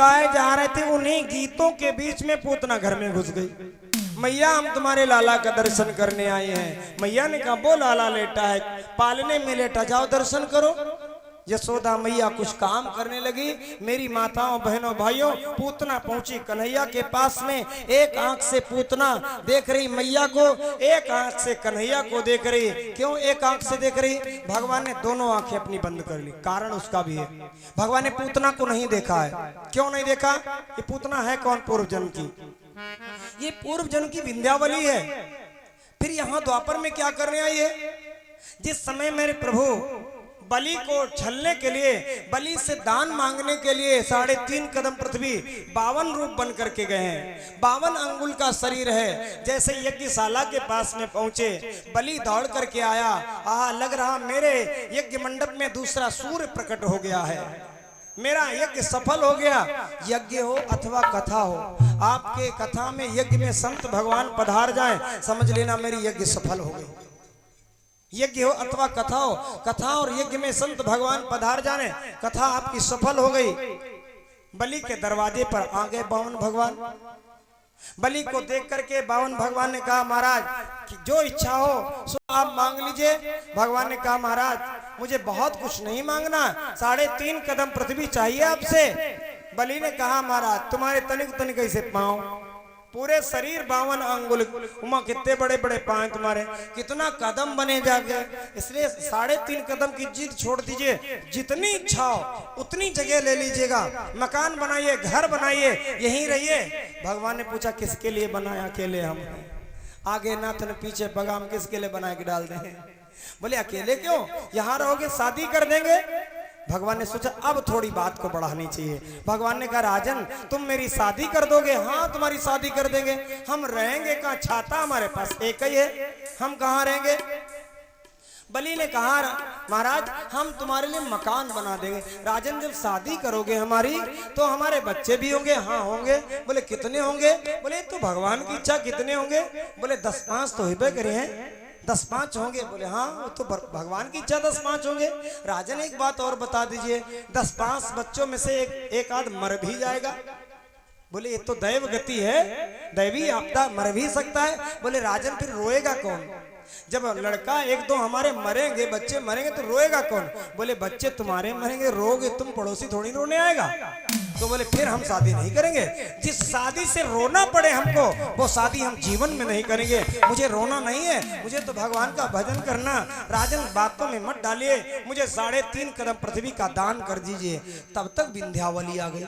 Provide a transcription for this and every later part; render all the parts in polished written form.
गाए जा रहे थे, उन्हीं गीतों के बीच में पूतना घर में घुस गई। मैया हम तुम्हारे लाला का दर्शन करने आए हैं। मैया ने कहा वो लाला लेटा है, पालने में लेटा, जाओ दर्शन करो। यशोदा मैया कुछ काम करने लगी। मेरी माताओं बहनों भाइयों, पूतना पहुंची कन्हैया के पास में। एक आंख से पूतना देख रही मैया को, एक आंख से कन्हैया को देख रही। क्यों एक आंख से देख रही? भगवान ने दोनों आंखें अपनी बंद कर ली। कारण उसका भी है, भगवान ने पूतना को नहीं देखा है। क्यों नहीं देखा? ये पूतना है कौन? पूर्व जन्म की, ये पूर्व जन्म की विंध्यावली है। फिर यहाँ द्वापर में क्या करने आई है? जिस समय मेरे प्रभु बलि को छलने के लिए, बलि से दान मांगने के लिए 3.5 कदम पृथ्वी 52 रूप बन करके गए हैं। 52 अंगुल का शरीर है। जैसे यज्ञशाला के पास में पहुंचे, बलि दौड़ करके आया। आहा, लग रहा मेरे यज्ञ मंडप में दूसरा सूर्य प्रकट हो गया है, मेरा यज्ञ सफल हो गया। यज्ञ हो अथवा कथा हो, आपके कथा में यज्ञ में संत भगवान पधार जाएं, समझ लेना मेरी यज्ञ सफल हो गई। यज्ञ हो अथवा कथा हो, कथा और यज्ञ में संत भगवान पधार जाने, कथा आपकी सफल हो गई। बलि के दरवाजे पर आ गए 52 भगवान। बलि को देख करके 52 भगवान ने कहा, महाराज कि जो इच्छा हो सो आप मांग लीजिए। भगवान ने कहा, महाराज मुझे बहुत कुछ नहीं मांगना, 3.5 कदम पृथ्वी चाहिए आपसे। बलि ने कहा, महाराज तुम्हारे तनिक तनिक कैसे पांव, पूरे शरीर 52 अंगुल, उमा कितने बड़े बड़े पाए तुम्हारे, कितना कदम बने जाके, इसलिए 3.5 कदम की जिद छोड़ दीजिए। जितनी इच्छा हो उतनी जगह ले लीजिएगा, मकान बनाइए, घर बनाइए, यहीं रहिए। भगवान ने पूछा किसके लिए बनाया? अकेले हम, आगे नाथ न पीछे बगाम, किसके लिए बना के डाल दें? बोले अकेले क्यों, यहाँ रहोगे शादी कर देंगे। भगवान ने सोचा अब थोड़ी बात को बढ़ानी चाहिए। भगवान ने कहा, राजन तुम मेरी शादी कर दोगे? हाँ तुम्हारी शादी कर देंगे। हम रहेंगे कहाँ? छाता हमारे पास एक ही है, हम कहाँ रहेंगे? बलि ने कहा, महाराज हम तुम्हारे लिए मकान बना देंगे। राजन जब शादी करोगे हमारी तो हमारे बच्चे भी होंगे? हाँ होंगे। बोले कितने होंगे? बोले तो भगवान की इच्छा कितने होंगे? बोले 10-5 तो हिबे करे हैं, 10-5 होंगे। बोले हाँ तो भगवान की इच्छा 10-5 होंगे। राजन एक बात और बता दीजिए, 10-5 बच्चों में से एक आध मर भी जाएगा? बोले ये तो दैव गति है, दैवी आपदा, मर भी सकता है। बोले राजन फिर रोएगा कौन? जब लड़का 1-2 हमारे मरेंगे, बच्चे मरेंगे तो रोएगा कौन? बोले बच्चे तुम्हारे मरेंगे, रोगे तुम, पड़ोसी थोड़ी रोने आएगा। तो बोले फिर हम शादी नहीं करेंगे। जिस शादी से रोना पड़े हमको, वो शादी हम जीवन में नहीं करेंगे। मुझे रोना नहीं है, मुझे तो भगवान का भजन करना। राजन बातों में मत डालिए, मुझे 3.5 कदम पृथ्वी का दान कर दीजिए। तब तक विंध्यावली आ गई।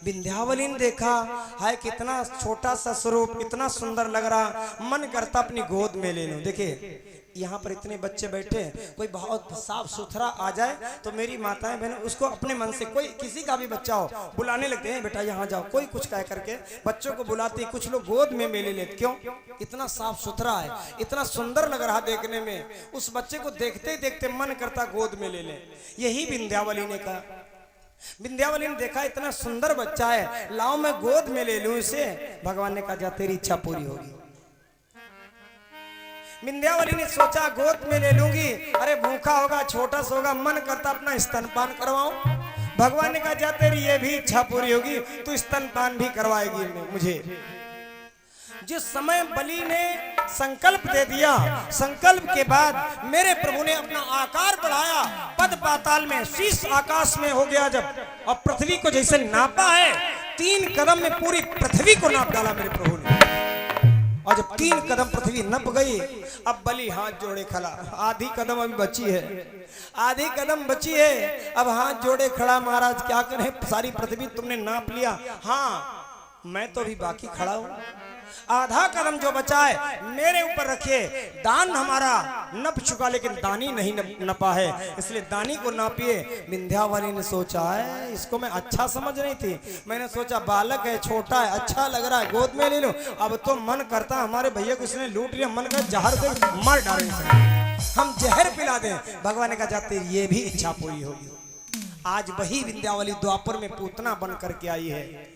विंध्यावली ने देखा, हाय कितना छोटा सा स्वरूप, इतना सुंदर लग रहा, मन करता अपनी गोद में ले लूं। देखिए यहाँ पर इतने बच्चे बैठे, कोई बहुत साफ सुथरा आ जाए तो मेरी माताएं बहनें उसको अपने मन से, कोई किसी का भी बच्चा हो, बुलाने लगते हैं, बेटा यहाँ जाओ, कोई कुछ कह करके बच्चों को बुलाती। कुछ लोग गोद में ले लेते। क्यों? इतना साफ सुथरा है, इतना सुंदर लग रहा देखने में, उस बच्चे को देखते ही देखते मन करता गोद में ले ले। यही विंध्यावली ने कहा। विंध्यावली ने देखा इतना सुंदर बच्चा है, लाओ मैं गोद में ले लूं इसे। भगवान ने कहा जा तेरी इच्छा पूरी होगी। विंध्यावली ने सोचा गोद में ले लूंगी, अरे भूखा होगा, छोटा सा होगा, मन करता अपना स्तनपान करवाऊं। भगवान ने कहा जा तेरी ये भी इच्छा पूरी होगी, तू स्तनपान भी करवाएगी मुझे। जिस समय बलि ने संकल्प दे दिया, संकल्प के बाद मेरे प्रभु ने अपना आकार बढ़ाया, पद पाताल में, शीश आकाश में हो गया जब, और पृथ्वी को जैसे नापा है, 3 कदम में पूरी पृथ्वी को नाप डाला मेरे प्रभु ने। और जब 3 कदम पृथ्वी नप गई, अब बलि हाथ जोड़े खड़ा। आधी कदम अभी बची है, आधी कदम बची है, अब हाथ जोड़े खड़ा, महाराज क्या करें, सारी पृथ्वी तुमने नाप लिया, हाँ मैं तो अभी बाकी खड़ा हूं। आधा कदम जो बचा है मेरे ऊपर रखिए। दान हमारा नप चुका, लेकिन दानी नहीं नपा है, इसलिए दानी को नापिए। विंध्यावली ने सोचा है, इसको मैं अच्छा समझ रही थी, मैंने सोचा बालक है, छोटा है, अच्छा लग रहा है, गोद में ले लूं। अब तो मन करता हमारे भैया को इसने लूट लिया, मन कर जहर से मार डालें, हम जहर पिला दें। भगवान ने कहा जाते ये भी इच्छा पूरी होगी। आज वही विंध्यावली द्वापर में पूतना बन करके आई है।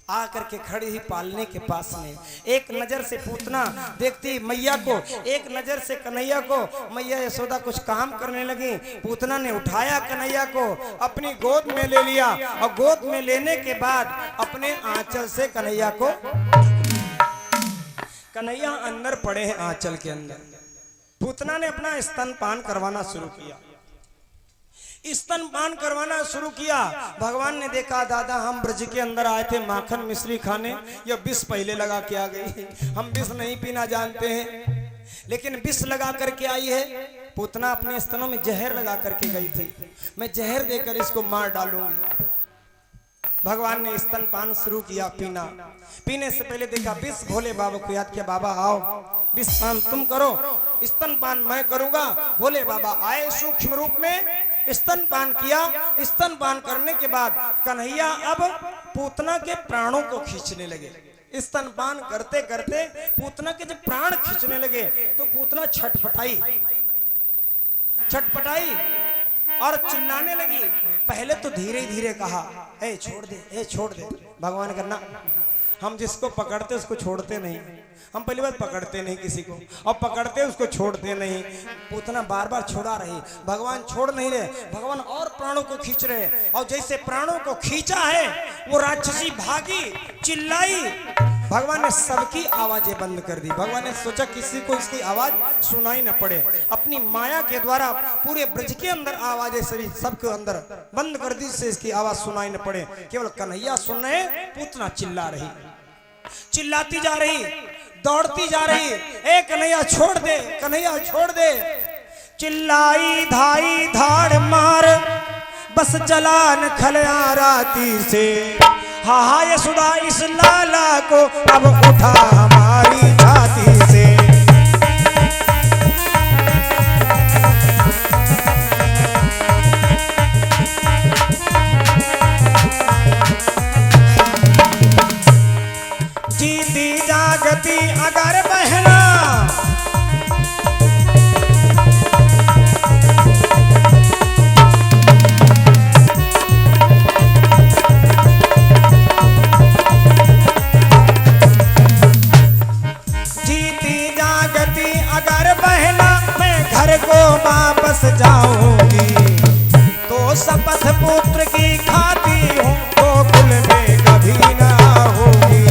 आकर के खड़ी ही पालने के पास में, एक नजर से पूतना देखती मैया को, एक नजर से कन्हैया को। मैया यशोदा कुछ काम करने लगी, पूतना ने उठाया कन्हैया को, अपनी गोद में ले लिया और गोद में लेने के बाद अपने आंचल से कन्हैया को, कन्हैया अंदर पड़े हैं आंचल के अंदर। पूतना ने अपना स्तनपान करवाना शुरू किया, स्तनपान करवाना शुरू किया। भगवान ने देखा दादा हम ब्रज के अंदर आए थे माखन मिश्री खाने, यह विष पहले लगा के आ गई। हम विष नहीं पीना जानते हैं, लेकिन विष लगा करके आई है। पूतना अपने स्तनों में जहर लगा करके गई थी, मैं जहर देकर इसको मार डालूंगी। भगवान ने स्तनपान शुरू किया पीना। पीने से पहले देखा विष, भोले बाबा को याद किया, बाबा आओ विष पान तुम करो, स्तनपान मैं करूंगा। भोले बाबा आए सूक्ष्म रूप में, स्तनपान किया। स्तनपान करने के बाद कन्हैया अब पूतना के प्राणों को खींचने लगे। स्तनपान करते करते पूतना के जब प्राण खींचने लगे तो पूतना छटपटाई और चिल्लाने लगी। पहले तो धीरे धीरे कहा ए छोड़ दे, ए छोड़ दे। भगवान करना, हम जिसको पकड़ते उसको छोड़ते नहीं, हम पहली बार पकड़ते नहीं किसी को और पकड़ते उसको छोड़ते नहीं। पूतना बार बार छोड़ा रही, भगवान छोड़ नहीं रहे, भगवान और प्राणों को खींच रहे। और जैसे प्राणों को खींचा है वो राक्षसी भागी, चिल्लाई। भगवान ने सबकी आवाजें बंद कर दी। भगवान ने सोचा किसी को इसकी आवाज सुनाई न पड़े, अपनी माया के द्वारा पूरे ब्रज के अंदर आवाजें सभी सबके अंदर बंद कर दी, से इसकी आवाज सुनाई न पड़े। केवल कन्हैया सुन रहे, पूतना चिल्ला रही, चिल्लाती जा रही, दौड़ती जा रही। ए कन्हैया छोड़ दे, कन्हैया छोड़ दे। चिल्लाई धाई धाड़ मार बस जलान खलया राती से, हा हा यशोदा इस लाला को अब उठा हमारी छाती से। जीती जागती अगर बहना, जीती जागती अगर बहना मैं घर को वापस जाऊंगी, तो शपथ पुत्र की खाती हूँ गोकुल में कभी ना होगी।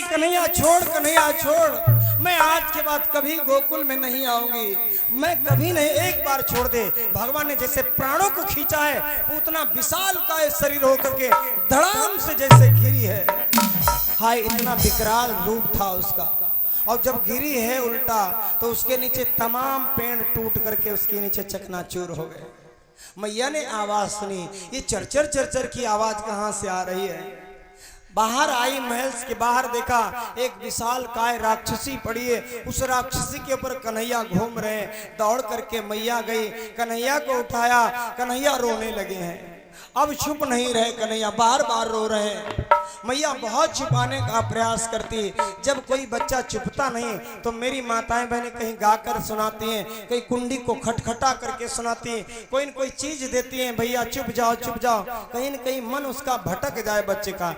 कन्हैया छोड़, कन्हैया छोड़, मैं आज के बाद कभी गोकुल में नहीं आऊंगी, मैं कभी नहीं, एक बार छोड़ दे। भगवान ने जैसे प्राणों को खींचा है, पूतना विशाल का शरीर होकर के धड़ाम से जैसे गिरी है। हाय इतना विकराल रूप था उसका, और जब गिरी है उल्टा तो उसके नीचे तमाम पेड़ टूट करके उसके नीचे चकनाचूर हो गए। मैया ने आवाज सुनी, ये चरचर चरचर की आवाज कहाँ से आ रही है। बाहर आई, महल के बाहर देखा एक विशाल काय राक्षसी पड़ी है, उस राक्षसी के ऊपर कन्हैया घूम रहे हैं। दौड़ करके मैया गई, कन्हैया को उठाया, कन्हैया रोने लगे हैं। अब चुप नहीं रहे कन्हैया, बार बार रो रहे हैं। मैया बहुत छुपाने का प्रयास करती, जब कोई बच्चा चुपता नहीं तो मेरी माताएं बहनें कहीं गाकर सुनाती हैं, कहीं कुंडी को खटखटा करके सुनाती हैं, कोई न कोई चीज देती हैं, भैया चुप जाओ चुप जाओ, कहीं न कहीं मन उसका भटक जाए बच्चे का।